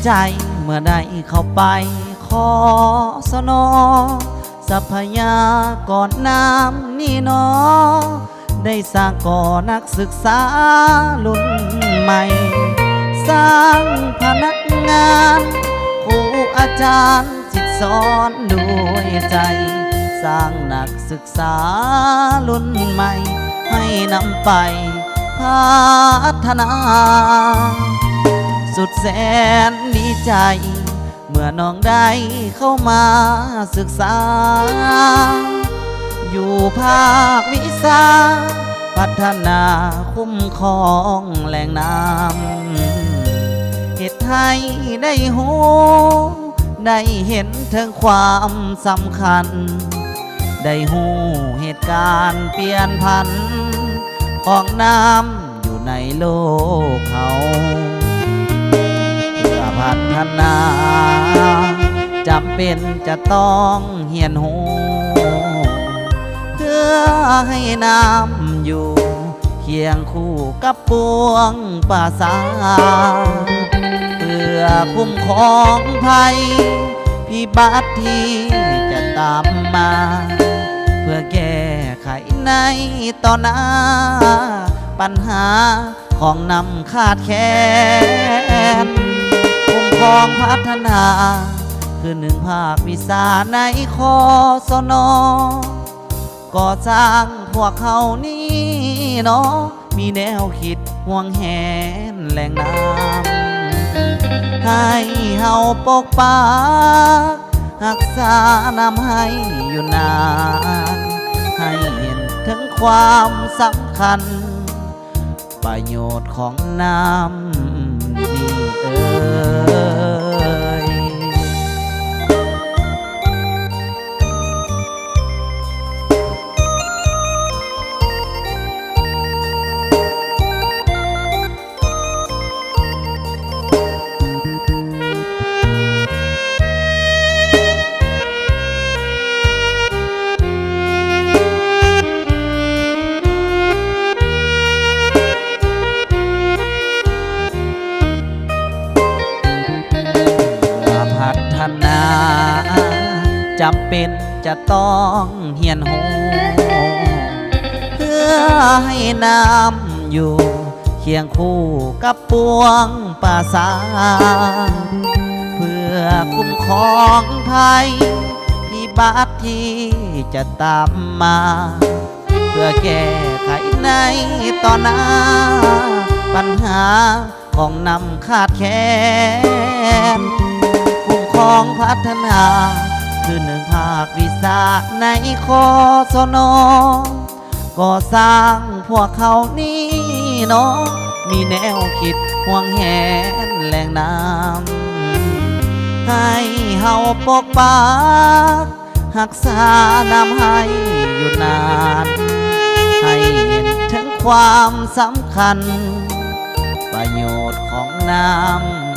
ใจเมื่อได้เข้าไปขอสนอทรัพยากรน้ำนี่นอได้สร้างก่อนักศึกษารุ่นใหม่สร้างพนักงานครูอาจารย์จิตสอนด้วยใจสร้างนักศึกษารุ่นใหม่ให้นำไปพัฒนาสุดแสนดีใจเมื่อน้องได้เข้ามาศึกษาอยู่ภาควิชาพัฒนาคุ้มครองแหล่งน้ำเหตุให้ได้หูได้เห็นถึงความสำคัญได้หูเหตุการณ์เปลี่ยนพันของน้ำอยู่ในโลกเขาเพื่อพัฒนาจำเป็นจะต้องเหียนหูเพื่อให้น้ำอยู่เคียงคู่กับปวงป่าสาเพื่อคุ้มครองภัยพิบัติที่จะตามมาเพื่อแก้ไขในตอนหน้าปัญหาของนำขาดแคลนคุ้มครองพัฒนาคือหนึ่งภาควิชาในคอสนก่อสร้างพวกเขานี่เนาะมีแนวคิดห่วงแหนแหล่งน้ำให้เฮาปกปักรักษาน้ำให้อยู่นานให้เห็นถึงความสำคัญประโยชน์ของน้ำนี่จำเป็นจะต้องเหียนหูเพื่อให้น้ำอยู่เคียงคู่กับปวงป่าสาเพื่อคุ้มครองภัยพิบัติที่จะตามมาเพื่อแก้ไขในตอนหน้าปัญหาของนำขาดแคลนคุ้มครองพัฒนาคือหนึ่งภาควิชาในคอสนก่อสร้างพวกเขานี่เนาะมีแนวคิดห่วงแหนแหล่งน้ำให้เฮาปกปักรักษาน้ำให้อยู่นานให้เห็นถึงความสำคัญประโยชน์ของน้ำ